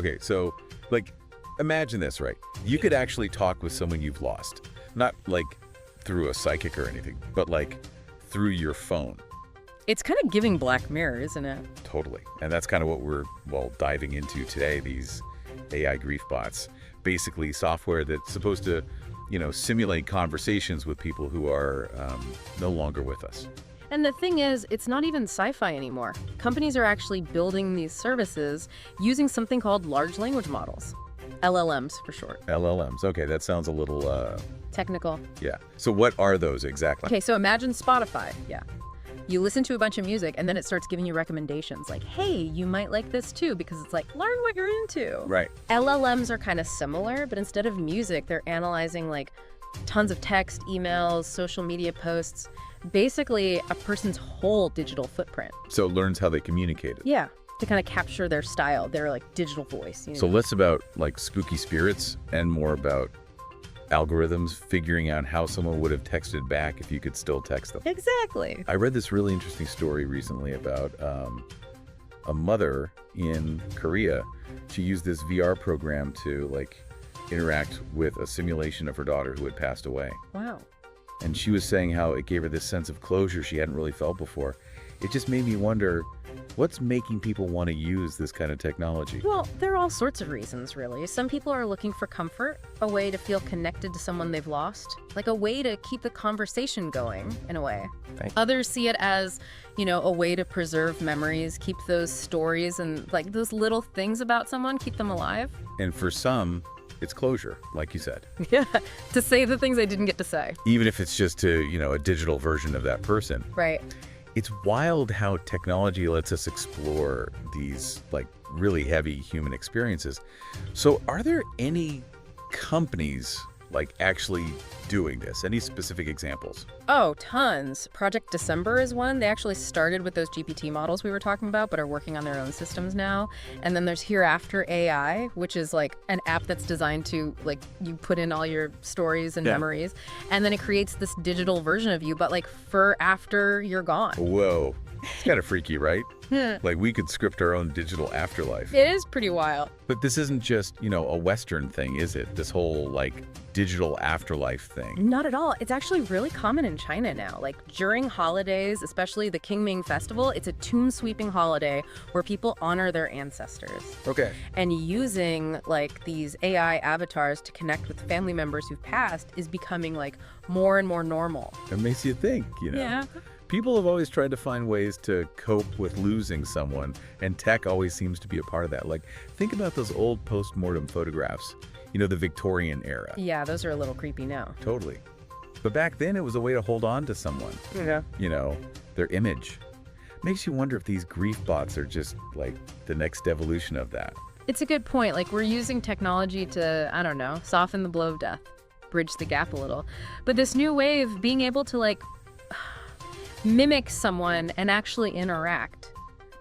Okay, so, like, imagine this, right? You could actually talk with someone you've lost. Not, like, through a psychic or anything, but, like, through your phone. It's kind of giving Black Mirror, isn't it? Totally. And that's kind of what we're, well, diving into today, these AI grief bots. Basically software that's supposed to, simulate conversations with people who are no longer with us. And the thing is, it's not even sci-fi anymore. Companies are actually building these services using something called large language models. LLMs for short. LLMs. Okay, that sounds a little... Technical. Yeah. So what are those exactly? Okay, so imagine Spotify. Yeah. You listen to a bunch of music, and then it starts giving you recommendations like, hey, you might like this too, because it's like, learn what you're into. Right. LLMs are kind of similar, but instead of music, they're analyzing like tons of text, emails, social media posts, basically a person's whole digital footprint. So it learns how they communicated. Yeah, to kind of capture their style, their like digital voice. So less about like spooky spirits and more about algorithms figuring out how someone would have texted back if you could still text them. Exactly. I read this really interesting story recently about a mother in Korea. She used this VR program to like interact with a simulation of her daughter who had passed away. Wow. And she was saying how it gave her this sense of closure she hadn't really felt before. It just made me wonder, what's making people want to use this kind of technology? Well, there are all sorts of reasons, really. Some people are looking for comfort, a way to feel connected to someone they've lost, like a way to keep the conversation going, in a way. Right. Others see it as, a way to preserve memories, keep those stories and like those little things about someone, keep them alive. And for some, it's closure, like you said. Yeah, to say the things I didn't get to say. Even if it's just to, a digital version of that person. Right. It's wild how technology lets us explore these like really heavy human experiences. So are there any companies like actually doing this? Any specific examples? Oh, tons. Project December is one. They actually started with those GPT models we were talking about, but are working on their own systems now. And then there's Hereafter AI, which is like an app that's designed to like you put in all your stories and memories, and then it creates this digital version of you, but like for after you're gone. Whoa. It's kind of freaky, right? Like we could script our own digital afterlife. It is pretty wild. But this isn't just, a Western thing, is it? This whole like digital afterlife thing. Not at all. It's actually really common in China now. Like during holidays, especially the Qingming festival, it's a tomb sweeping holiday where people honor their ancestors. Okay. And using like these AI avatars to connect with family members who've passed is becoming like more and more normal. It makes you think, Yeah. People have always tried to find ways to cope with losing someone, and tech always seems to be a part of that. Like, think about those old post-mortem photographs, the Victorian era. Yeah, those are a little creepy now. Totally. But back then, it was a way to hold on to someone. Yeah. Their image. Makes you wonder if these grief bots are just, like, the next evolution of that. It's a good point. Like, we're using technology to, I don't know, soften the blow of death, bridge the gap a little. But this new wave, being able to, like, mimic someone and actually interact,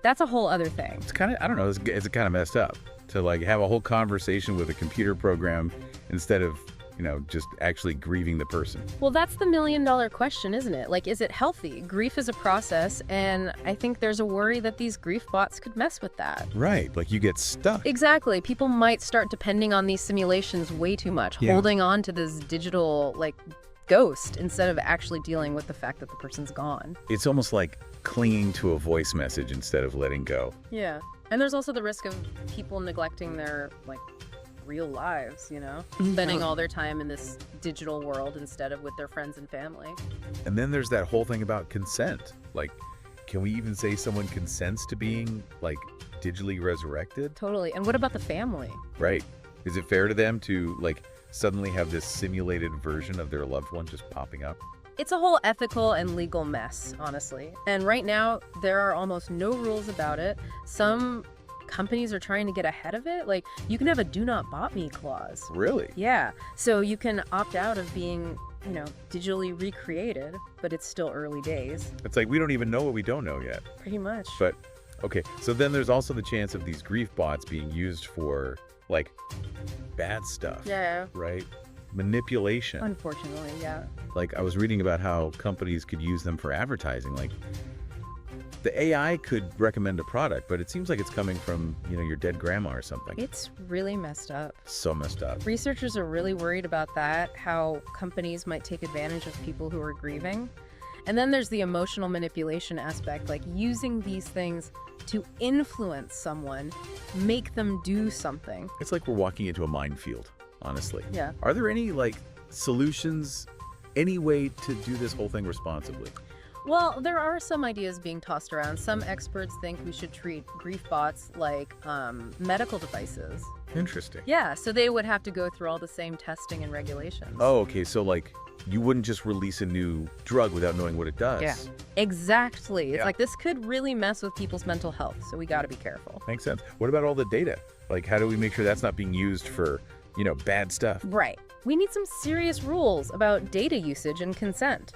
that's a whole other thing. It's kind of, I don't know, it's kind of messed up to like have a whole conversation with a computer program instead of, just actually grieving the person. Well, that's the million-dollar question, isn't it? Like, is it healthy? Grief is a process, and I think there's a worry that these grief bots could mess with that. Right, like you get stuck. Exactly. People might start depending on these simulations way too much, holding on to this digital, like, ghost instead of actually dealing with the fact that the person's gone. It's almost like clinging to a voice message instead of letting go. Yeah. And there's also the risk of people neglecting their like real lives, spending all their time in this digital world instead of with their friends and family. And then there's that whole thing about consent. Like, can we even say someone consents to being like digitally resurrected? Totally. And what about the family? Right. Is it fair to them to like suddenly have this simulated version of their loved one just popping up? It's a whole ethical and legal mess, honestly. And right now, there are almost no rules about it. Some companies are trying to get ahead of it. Like, you can have a do not bot me clause. Really? Yeah. So you can opt out of being, digitally recreated, but it's still early days. It's like we don't even know what we don't know yet. Pretty much. But, okay, so then there's also the chance of these grief bots being used for like bad stuff. Yeah. Right? Manipulation. Unfortunately, yeah. Like I was reading about how companies could use them for advertising. Like the AI could recommend a product, but it seems like it's coming from, your dead grandma or something. It's really messed up. So messed up. Researchers are really worried about that, how companies might take advantage of people who are grieving. And then there's the emotional manipulation aspect, like using these things to influence someone, make them do something. It's like we're walking into a minefield, honestly. Yeah. Are there any, solutions, any way to do this whole thing responsibly? Well, there are some ideas being tossed around. Some experts think we should treat grief bots like medical devices. Interesting. Yeah, so they would have to go through all the same testing and regulations. Oh, okay. So, you wouldn't just release a new drug without knowing what it does. Yeah, exactly. It's Yeah. like this could really mess with people's mental health, so we got to be careful. Makes sense. What about all the data? How do we make sure that's not being used for, bad stuff? Right. We need some serious rules about data usage and consent.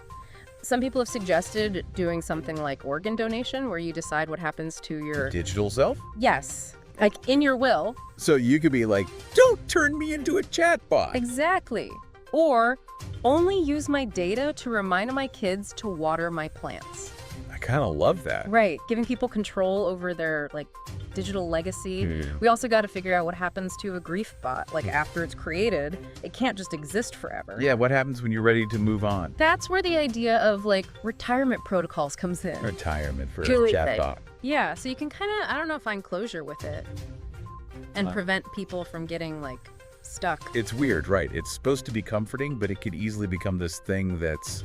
Some people have suggested doing something like organ donation, where you decide what happens to your... Digital self? Yes. Like in your will. So you could be like, don't turn me into a chatbot. Exactly. Or only use my data to remind my kids to water my plants. I kind of love that. Right. Giving people control over their digital legacy. We also got to figure out what happens to a grief bot. After it's created, it can't just exist forever. Yeah, what happens when you're ready to move on? That's where the idea of retirement protocols comes in. Retirement for a Julie, chatbot. Yeah, so you can kind of, I don't know, find closure with it and prevent people from getting stuck. It's weird, right? It's supposed to be comforting, but it could easily become this thing that's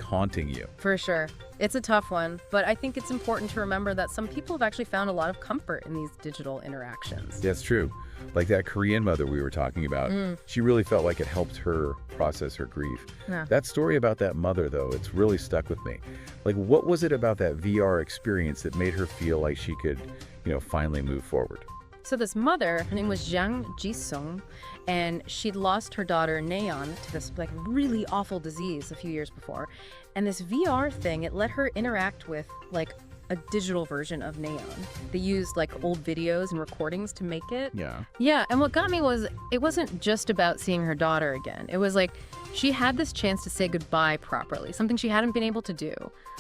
haunting you. For sure. It's a tough one, but I think it's important to remember that some people have actually found a lot of comfort in these digital interactions. That's true. Like that Korean mother we were talking about, she really felt like it helped her process her grief. Yeah. That story about that mother, though, it's really stuck with me. What was it about that VR experience that made her feel like she could, finally move forward? So this mother, her name was Jang Ji-sung, and she'd lost her daughter Nayeon to this really awful disease a few years before. And this VR thing, it let her interact with a digital version of Nayeon. They used old videos and recordings to make it. Yeah. Yeah, and what got me was it wasn't just about seeing her daughter again. It was she had this chance to say goodbye properly, something she hadn't been able to do.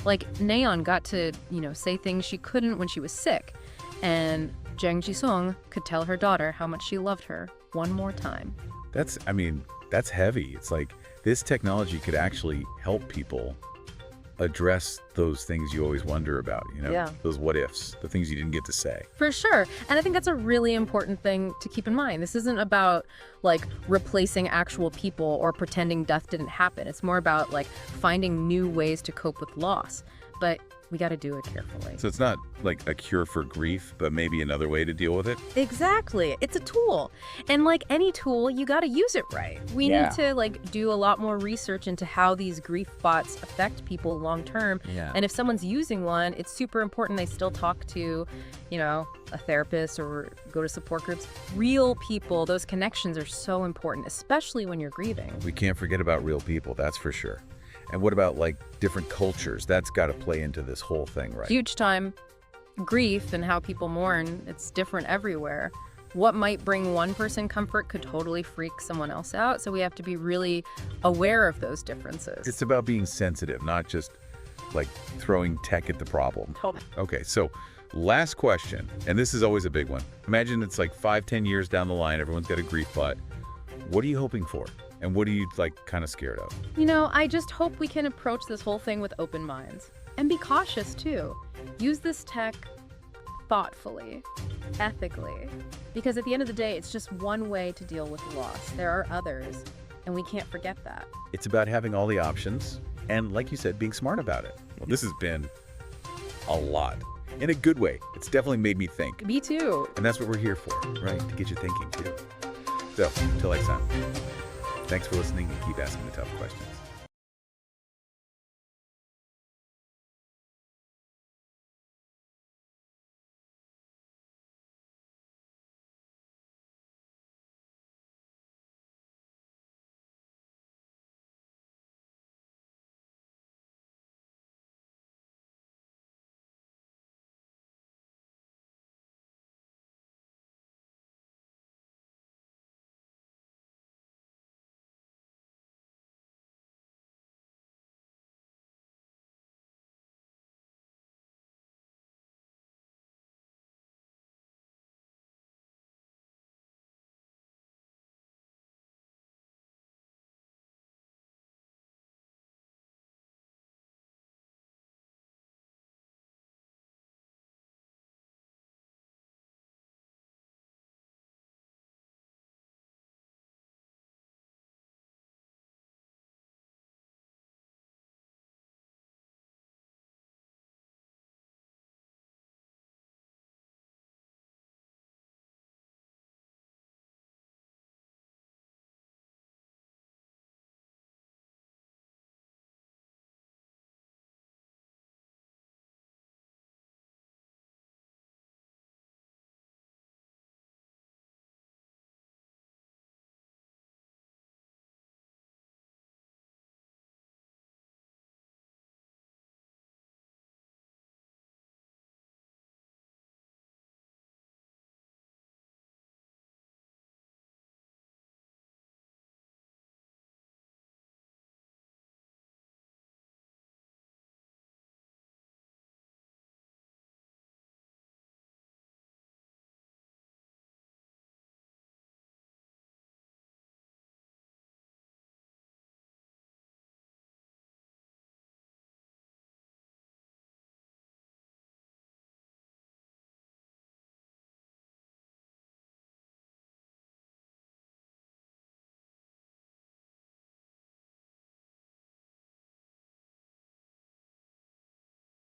Nayeon got to, say things she couldn't when she was sick. And Jang Ji-sung could tell her daughter how much she loved her one more time. That's heavy. It's this technology could actually help people address those things you always wonder about, Yeah. those what ifs, the things you didn't get to say. For sure. And I think that's a really important thing to keep in mind. This isn't about replacing actual people or pretending death didn't happen. It's more about finding new ways to cope with loss. But we got to do it carefully. So it's not a cure for grief, but maybe another way to deal with it? Exactly. It's a tool. And like any tool, you got to use it right. We need to do a lot more research into how these grief bots affect people long term. Yeah. And if someone's using one, it's super important they still talk to, a therapist or go to support groups. Real people, those connections are so important, especially when you're grieving. We can't forget about real people, that's for sure. And what about different cultures? That's got to play into this whole thing, right? Huge time. Grief and how people mourn, it's different everywhere. What might bring one person comfort could totally freak someone else out. So we have to be really aware of those differences. It's about being sensitive, not just throwing tech at the problem. Okay, so last question, and this is always a big one. Imagine it's 5-10 years down the line, everyone's got a grief bot. What are you hoping for? And what are you kind of scared of? I just hope we can approach this whole thing with open minds and be cautious too. Use this tech thoughtfully, ethically, because at the end of the day, it's just one way to deal with loss. There are others, and we can't forget that. It's about having all the options and, like you said, being smart about it. Well, this has been a lot. In a good way. It's definitely made me think. Me too. And that's what we're here for, right? To get you thinking too. So, until next time. Thanks for listening and keep asking the tough questions.